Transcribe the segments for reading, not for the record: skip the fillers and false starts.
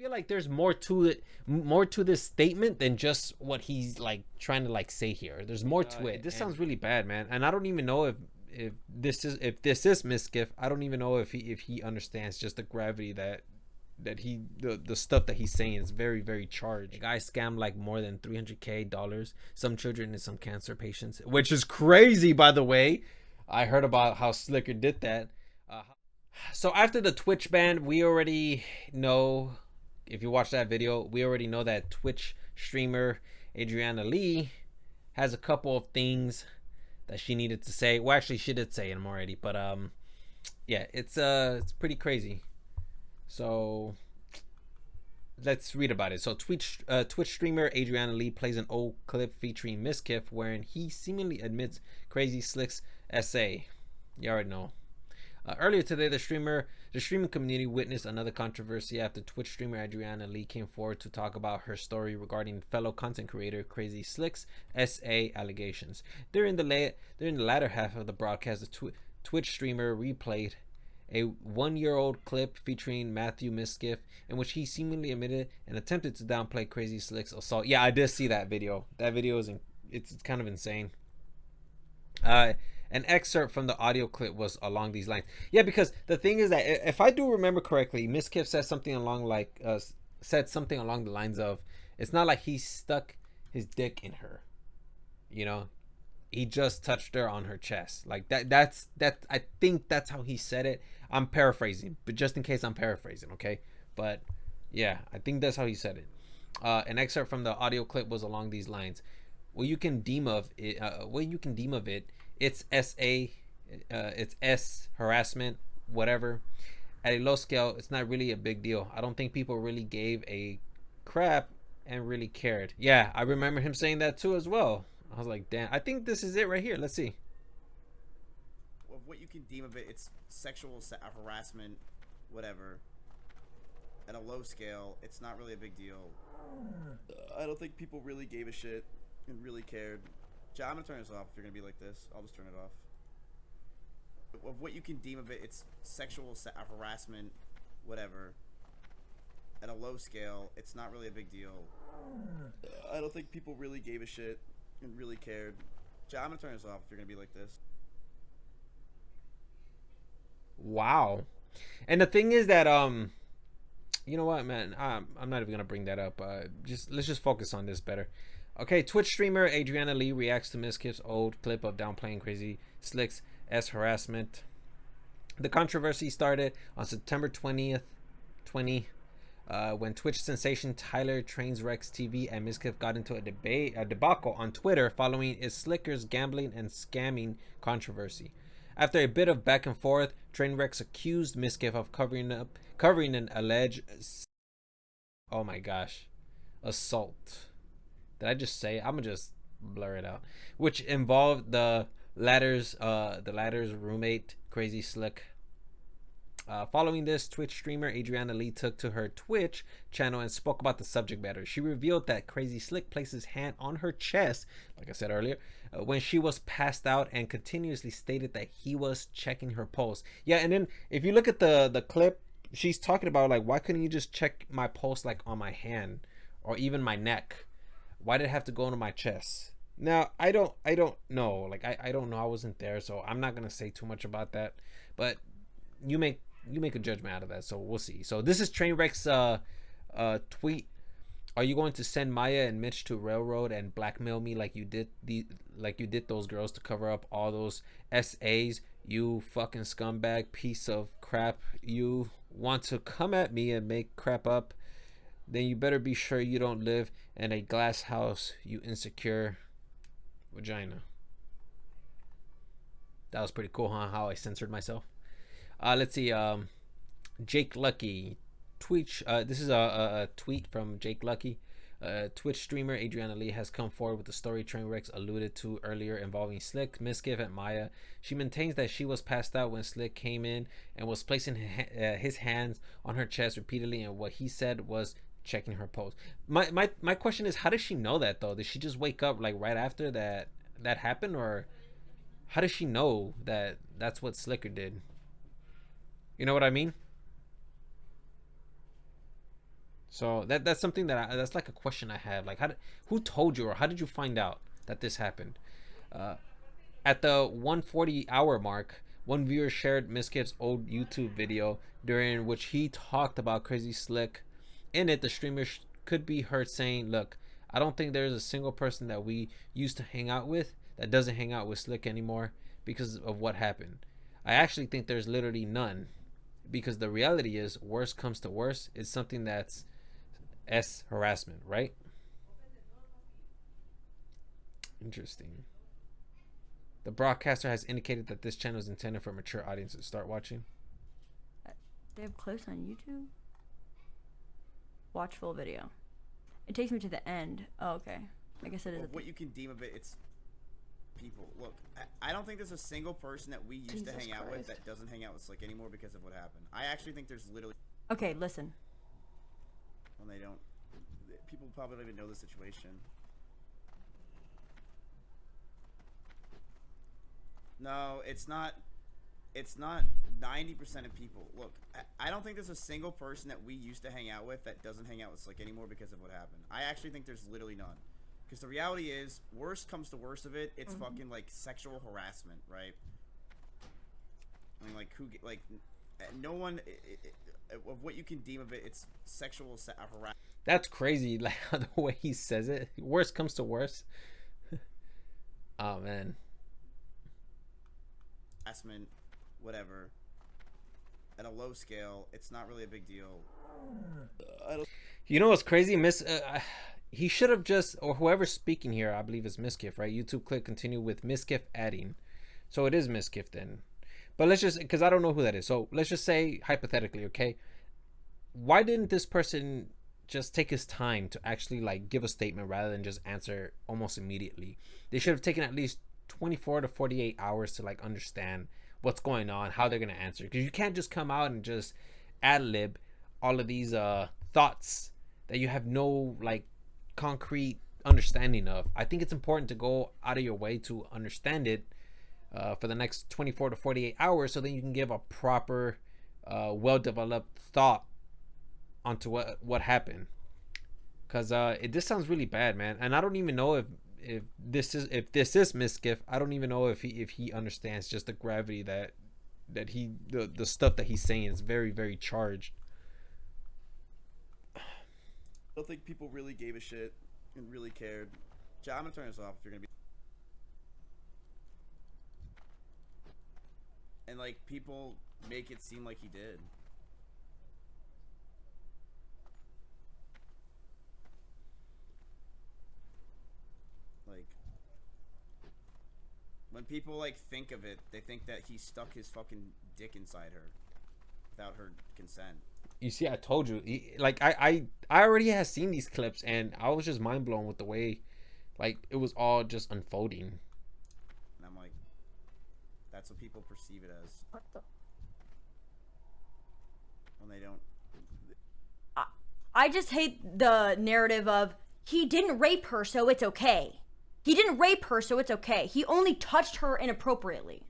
feel like there's more to it, more to this statement than just what he's like trying to like say here. There's more to it. This sounds really bad, man, and I don't even know if this is Mizkif. I don't even know if he understands just the gravity that he the stuff that he's saying is very charged. The guy scammed like more than $300K, some children and some cancer patients, which is crazy, by the way. I heard about how Slicker did that. So after the Twitch ban, we already know, if you watch that video, we already know that Twitch streamer Adrianahlee has a couple of things that she needed to say. Well, actually, she did say them already, but yeah, it's pretty crazy. So let's read about it. So Twitch streamer Adrianahlee plays an old clip featuring Mizkif wherein he seemingly admits Crazy Slick's essay. You already know. Earlier today, the streaming community witnessed another controversy after Twitch streamer Adrianahlee came forward to talk about her story regarding fellow content creator Crazy Slick's SA allegations. During the latter half of the broadcast, the Twitch streamer replayed a 1-year-old clip featuring Matthew Mizkif, in which he seemingly admitted and attempted to downplay Crazy Slick's assault. Yeah, I did see that video. That video is it's kind of insane. An excerpt from the audio clip was along these lines. Yeah, because the thing is that if I do remember correctly, Mizkif said something along the lines of, "It's not like he stuck his dick in her, you know. He just touched her on her chest." Like that's I think that's how he said it. I'm paraphrasing, but just in case I'm paraphrasing, okay? But yeah, I think that's how he said it. An excerpt from the audio clip was along these lines. What you can deem of it, it's it's S harassment, whatever. At a low scale, it's not really a big deal. I don't think people really gave a crap and really cared. Yeah, I remember him saying that too as well. I was like, damn, I think this is it right here. Let's see. What you can deem of it, it's sexual harassment, whatever. At a low scale, it's not really a big deal. I don't think people really gave a shit and really cared. I'm gonna turn this off if you're gonna be like this. I'll just turn it off. Of what you can deem of it, it's sexual harassment, whatever. At a low scale, it's not really a big deal. I don't think people really gave a shit and really cared. I'm gonna turn this off if you're gonna be like this. Wow. And the thing is that you know what, man, I'm not even gonna bring that up. Let's just focus on this better. Okay, Twitch streamer Adrianahlee reacts to Mizkif's old clip of downplaying Crazy Slick's S harassment. The controversy started on September 20th, when Twitch sensation Tyler trainswrecktv and Mizkif got into a debacle on Twitter following its Slicker's gambling and scamming controversy. After a bit of back and forth, Trainwrecks accused Mizkif of covering an alleged, oh my gosh, assault. Did I just say? I'm gonna just blur it out. Which involved the latter's roommate, Crazy Slick. Following this, Twitch streamer Adrianahlee took to her Twitch channel and spoke about the subject matter. She revealed that Crazy Slick placed his hand on her chest, like I said earlier, when she was passed out, and continuously stated that he was checking her pulse. Yeah, and then if you look at the clip, she's talking about like, why couldn't you just check my pulse like on my hand or even my neck? Why did it have to go into my chest? Now, I don't know. Like, I don't know. I wasn't there, so I'm not gonna say too much about that. But you make a judgment out of that. So we'll see. So this is Trainwreck's tweet. Are you going to send Maya and Mitch to railroad and blackmail me like you did those girls to cover up all those SAs? You fucking scumbag piece of crap. You want to come at me and make crap up? Then you better be sure you don't live in a glass house, you insecure vagina. That was pretty cool, huh? How I censored myself. Let's see. Jake Lucky tweet. This is a tweet from Jake Lucky. Twitch streamer Adrianahlee has come forward with the story Trainwrecks alluded to earlier involving Slick, Mizkif, and Maya. She maintains that she was passed out when Slick came in and was placing his hands on her chest repeatedly, and what he said was checking her pulse. My question is, how does she know that though? Did she just wake up like right after that happened, or how does she know that that's what Slicker did? You know what I mean? So that's something that's like a question I have. Like, who told you, or how did you find out that this happened? Uh, at the 140-hour mark, one viewer shared Mizkif's old YouTube video during which he talked about Crazy Slick. In it, the streamer could be heard saying, "Look, I don't think there's a single person that we used to hang out with that doesn't hang out with Slick anymore because of what happened. I actually think there's literally none, because the reality is, worst comes to worst, it's something that's harassment, right?" Interesting. The broadcaster has indicated that this channel is intended for mature audiences. Start watching. They have clips on YouTube. Watch full video. It takes me to the end. Oh, okay. I guess it is. What you can deem of it, it's people. Look, I don't think there's a single person that we used to hang out with that doesn't hang out with Slick anymore because of what happened. I actually think there's literally. Okay, listen. When they don't, people probably don't even know the situation. No, it's not. It's not 90% of people. Look, I don't think there's a single person that we used to hang out with that doesn't hang out with Slick anymore because of what happened. I actually think there's literally none. Because the reality is, worst comes to worst of it, it's fucking like sexual harassment, right? I mean, like, no one, of what you can deem of it, it's sexual harassment. That's crazy, like the way he says it. Worst comes to worst. Oh man. Harassment, whatever. At a low scale, it's not really a big deal. You know what's crazy? He should have just, or whoever's speaking here, I believe is Mizkif, right? YouTube click continue with Mizkif adding. So it is Mizkif then. But let's just, because I don't know who that is. So let's just say, hypothetically, okay? Why didn't this person just take his time to actually like give a statement rather than just answer almost immediately? They should have taken at least 24 to 48 hours to like understand what's going on, how they're going to answer. Because you can't just come out and just ad-lib all of these thoughts that you have no like concrete understanding of. I think it's important to go out of your way to understand it for the next 24 to 48 hours, so then you can give a proper well-developed thought onto what happened. Because this sounds really bad, man. And I don't even know if this is Mizkif. I don't even know if he understands just the gravity that the stuff that he's saying is very, very charged. I don't think people really gave a shit and really cared. I'm gonna turn this off if you're gonna be. And like, people make it seem like he did. Like, when people like think of it, they think that he stuck his fucking dick inside her without her consent. You see, I told you. I already had seen these clips, and I was just mind blown with the way, like, it was all just unfolding. And I'm like, that's what people perceive it as. What the? When they don't. I just hate the narrative of, he didn't rape her, so it's okay. He didn't rape her, so it's okay. He only touched her inappropriately.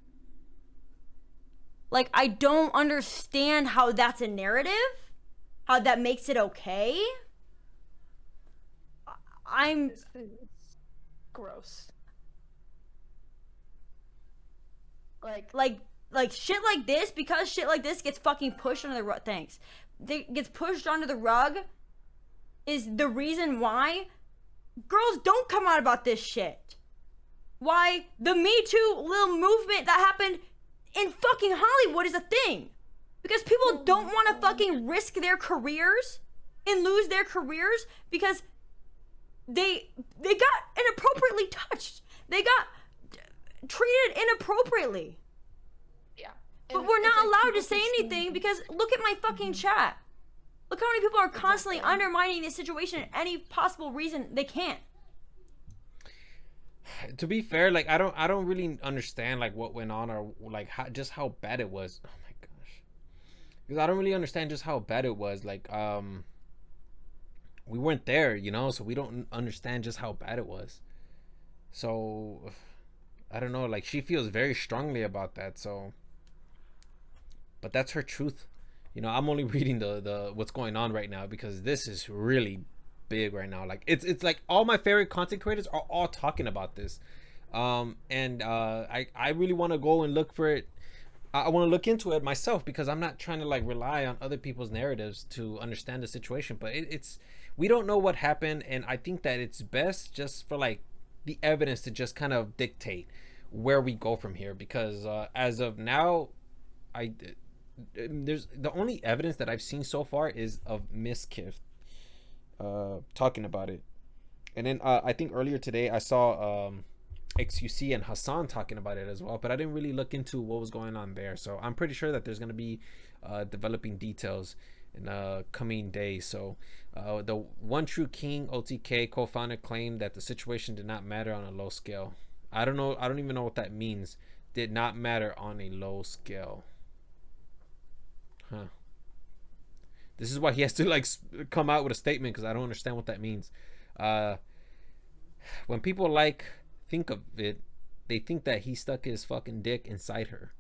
Like, I don't understand how that's a narrative. How that makes it okay. It's gross. Like shit like this, because shit like this gets fucking pushed under the rug. Thanks. Gets pushed under the rug is the reason why girls don't come out about this shit. Why the Me Too little movement that happened in fucking Hollywood is a thing. Because people don't want to fucking risk their careers and lose their careers because they got inappropriately touched. They got treated inappropriately. Yeah. But we're not allowed to say anything because look at my fucking chat. Look how many people are constantly undermining this situation in any possible reason they can. To be fair, like, I don't really understand like what went on, or like how bad it was. Oh my gosh. Because I don't really understand just how bad it was. Like, we weren't there, you know, so we don't understand just how bad it was. So I don't know, like, she feels very strongly about that, so, but that's her truth. I'm only reading the what's going on right now because this is really big right now. Like it's like all my favorite content creators are all talking about this. I really want to go and look for it. I want to look into it myself because I'm not trying to like rely on other people's narratives to understand the situation. But it's we don't know what happened, and I think that it's best just for like the evidence to just kind of dictate where we go from here. Because as of now, I there's the only evidence that I've seen so far is of Mizkif talking about it, and then I think earlier today I saw XUC and Hassan talking about it as well, but I didn't really look into what was going on there. So I'm pretty sure that there's going to be developing details in coming days. So the One True King OTK co-founder claimed that the situation did not matter on a low scale. I don't know. I don't even know what that means. Did not matter on a low scale. Huh. This is why he has to like come out with a statement, because I don't understand what that means. When people like think of it, they think that he stuck his fucking dick inside her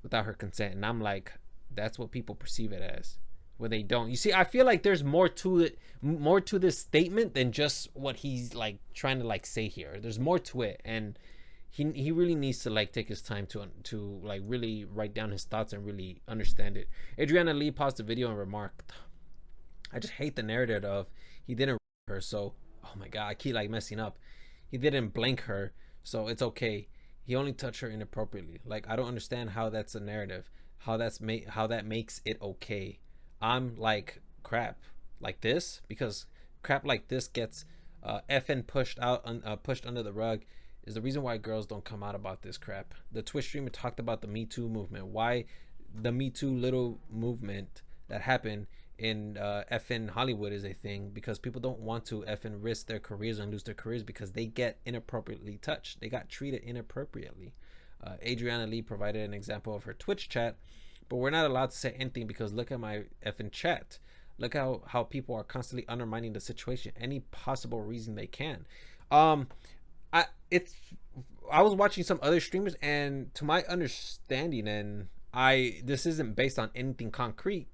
without her consent, and I'm like, that's what people perceive it as when they don't. You see, I feel like there's more to it, more to this statement than just what he's like trying to like say here. There's more to it, and he really needs to like take his time to like really write down his thoughts and really understand it. Adrianahlee paused the video and remarked, I just hate the narrative of he didn't her, so oh my god, I keep like messing up. He didn't blank her, so it's okay. He only touched her inappropriately. Like, I don't understand how that's a narrative, how that makes it okay. I'm like, crap like this, because crap like this gets effing pushed under the rug, is the reason why girls don't come out about this crap. The Twitch streamer talked about the Me Too movement, why the Me Too little movement that happened in effing Hollywood is a thing, because people don't want to effing risk their careers and lose their careers because they get inappropriately touched. They got treated inappropriately. Adrianahlee provided an example of her Twitch chat, but we're not allowed to say anything because look at my effing chat. Look how people are constantly undermining the situation any possible reason they can. I was watching some other streamers, and to my understanding, and this isn't based on anything concrete,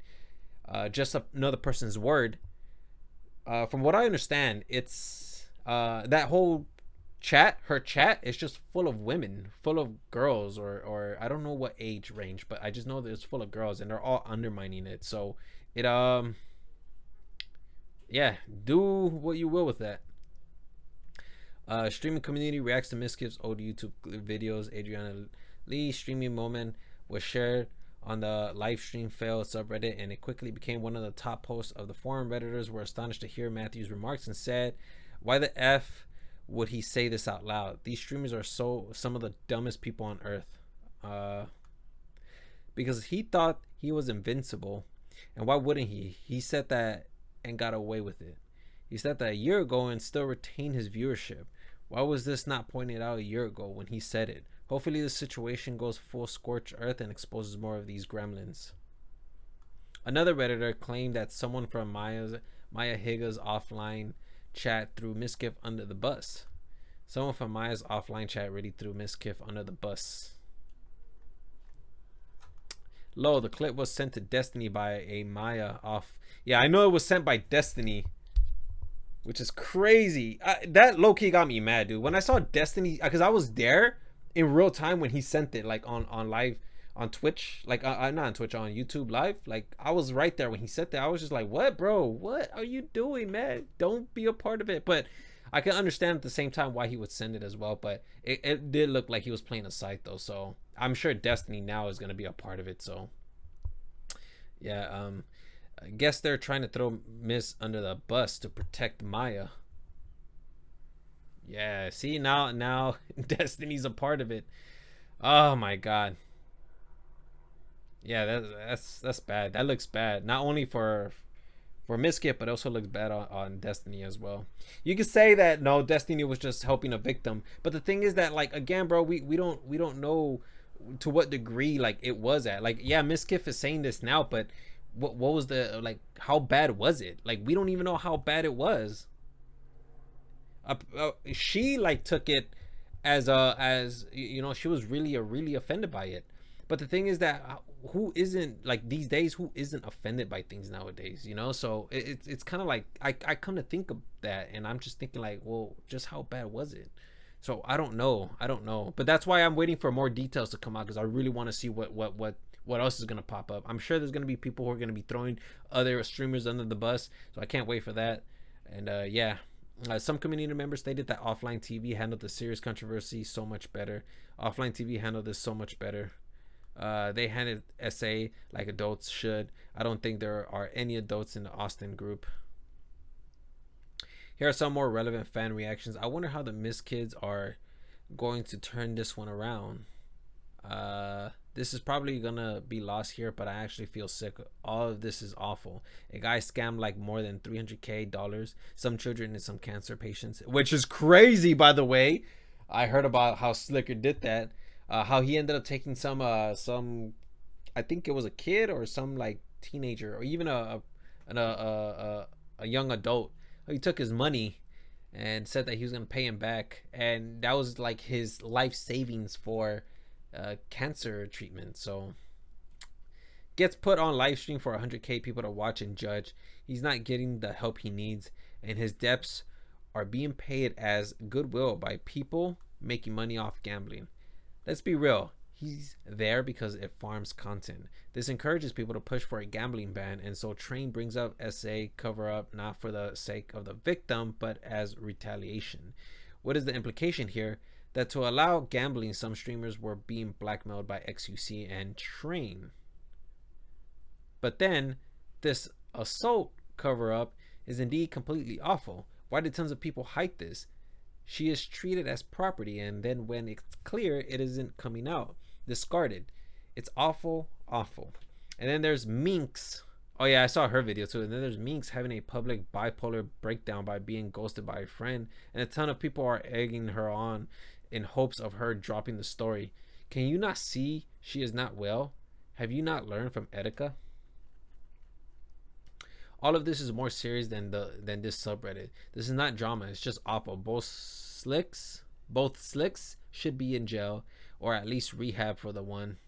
just another person's word. From what I understand, it's that whole chat, her chat is just full of women, full of girls, or I don't know what age range, but I just know that it's full of girls, and they're all undermining it. So it yeah, do what you will with that. Streaming community reacts to Mizkif's old YouTube videos. Adrianahlee streaming moment was shared on the live stream fail subreddit, and it quickly became one of the top posts of the forum. Redditors were astonished to hear Matthew's remarks and said, why the F would he say this out loud? These streamers are some of the dumbest people on earth. Because he thought he was invincible, and why wouldn't he? He said that and got away with it. He said that a year ago and still retained his viewership. Why was this not pointed out a year ago when he said it? Hopefully the situation goes full scorched earth and exposes more of these gremlins. Another Redditor claimed that someone from Maya Higa's offline chat threw Mizkif under the bus. Someone from Maya's offline chat really threw Mizkif under the bus. Lo, the clip was sent to Destiny by a Maya off. Yeah, I know it was sent by Destiny, which is crazy. That low-key got me mad, dude. When I saw Destiny, because I was there in real time when he sent it, like on live on Twitch, like not on Twitch, on YouTube live. Like I was right there when he sent that. I was just like, what, bro? What are you doing, man? Don't be a part of it. But I can understand at the same time why he would send it as well. But it did look like he was playing a site though, so I'm sure Destiny now is gonna be a part of it. So yeah, I guess they're trying to throw Miz under the bus to protect Maya. Yeah, see, now Destiny's a part of it. Oh my god. Yeah, that's bad. That looks bad. Not only for Mizkif, but also looks bad on Destiny as well. You could say that no, Destiny was just helping a victim, but the thing is that, like, again, bro, we don't know to what degree like it was at. Like, yeah, Mizkif is saying this now, but what was the, like, how bad was it? Like, we don't even know how bad it was. She like took it as you know, she was really offended by it. But the thing is that who isn't, like, these days, who isn't offended by things nowadays, you know? So it's kind of like I come to think of that, and I'm just thinking like, well, just how bad was it? So I don't know, but that's why I'm waiting for more details to come out, because I really want to see what else is gonna pop up. I'm sure there's gonna be people who are gonna be throwing other streamers under the bus, so I can't wait for that. And yeah, some community members stated that offline TV handled the serious controversy so much better. Offline TV handled this so much better. They handled SA like adults should. I don't think there are any adults in the Austin group. Here are some more relevant fan reactions. I wonder how the Mizkids are going to turn this one around. This is probably gonna be lost here, but I actually feel sick. All of this is awful. A guy scammed like more than $300K, some children and some cancer patients, which is crazy, by the way. I heard about how Slicker did that. How he ended up taking some I think it was a kid or some like teenager or even a young adult. He took his money and said that he was gonna pay him back, and that was like his life savings for cancer treatment. So gets put on live stream for 100K people to watch and judge. He's not getting the help he needs, and his debts are being paid as goodwill by people making money off gambling. Let's be real, he's there because it farms content. This encourages people to push for a gambling ban, and so Train brings up SA cover up not for the sake of the victim but as retaliation. What is the implication here? That to allow gambling, some streamers were being blackmailed by XUC and Train. But then this assault cover up is indeed completely awful. Why did tons of people hide this? She is treated as property, and then when it's clear, it isn't coming out. Discarded. It's awful, awful. And then there's Minx. Oh yeah, I saw her video too. And then there's Minx having a public bipolar breakdown by being ghosted by a friend, and a ton of people are egging her on in hopes of her dropping the story. Can you not see she is not well? Have you not learned from Etika? All of this is more serious than this subreddit. This is not drama. It's just awful. Both slicks should be in jail, or at least rehab for the one.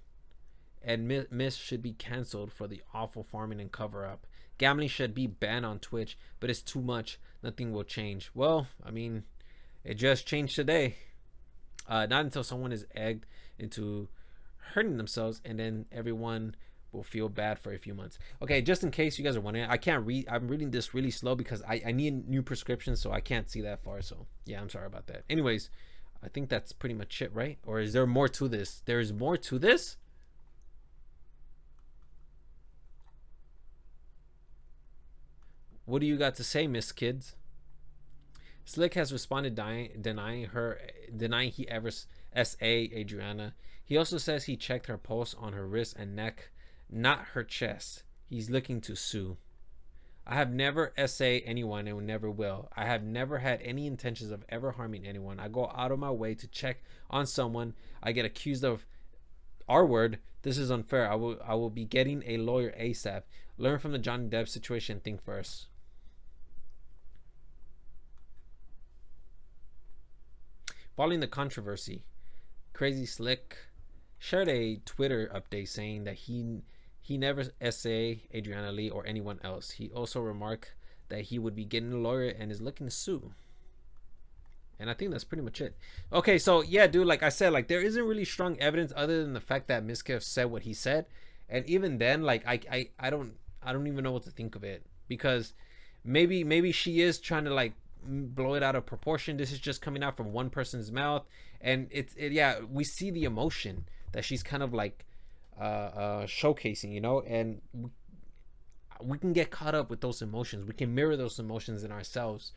And Miss should be canceled for the awful farming and cover up. Gambling should be banned on Twitch, but it's too much. Nothing will change. Well, I mean, it just changed today. Not until someone is egged into hurting themselves, and then everyone will feel bad for a few months. Okay, just in case you guys are wondering, I can't read. I'm reading this really slow because I need new prescriptions, so I can't see that far. So yeah, I'm sorry about that. Anyways, I think that's pretty much it, right? Or is there more to this? There's more to this? What do you got to say, Miss Kids? Slick has responded denying he ever SA Adriana. He also says he checked her pulse on her wrist and neck, not her chest. He's looking to sue. I have never SA anyone and never will. I have never had any intentions of ever harming anyone. I go out of my way to check on someone. I get accused of R word. This is unfair. I will be getting a lawyer ASAP. Learn from the Johnny Depp situation. Think first. Following the controversy, Crazy Slick shared a Twitter update saying that he never SA Adrianahlee or anyone else. He also remarked that he would be getting a lawyer and is looking to sue. And I think that's pretty much it. Okay, so yeah, dude, like I said, like there isn't really strong evidence other than the fact that Mizkif said what he said, and even then, like I don't even know what to think of it, because maybe she is trying to like blow it out of proportion. This is just coming out from one person's mouth, and yeah, we see the emotion that she's kind of like showcasing, you know, and we can get caught up with those emotions. We can mirror those emotions in ourselves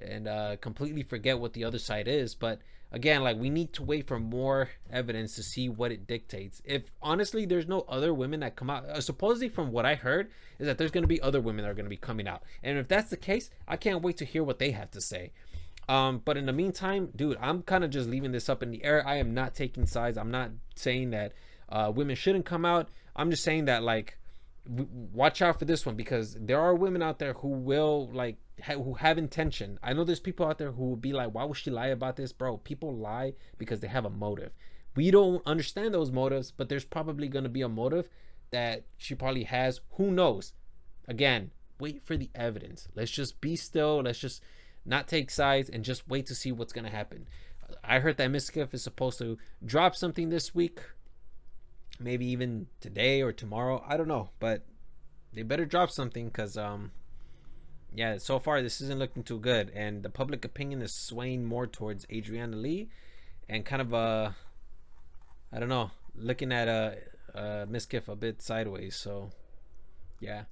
and completely forget what the other side is. But again, like we need to wait for more evidence to see what it dictates. If honestly there's no other women that come out, supposedly from what I heard is that there's going to be other women that are going to be coming out, and if that's the case, I can't wait to hear what they have to say. But in the meantime, dude, I'm kind of just leaving this up in the air. I am not taking sides. I'm not saying that women shouldn't come out. I'm just saying that like watch out for this one, because there are women out there who will like who have intention. I know there's people out there who will be like, why would she lie about this? Bro, people lie because they have a motive. We don't understand those motives, but there's probably going to be a motive that she probably has. Who knows? Again, wait for the evidence. Let's just be still. Let's just not take sides and just wait to see what's gonna happen. I heard that Mizkif is supposed to drop something this week, maybe even today or tomorrow. I don't know, but they better drop something, because yeah, so far this isn't looking too good, and the public opinion is swaying more towards Adrianahlee, and kind of I don't know, looking at Mizkif a bit sideways. So yeah.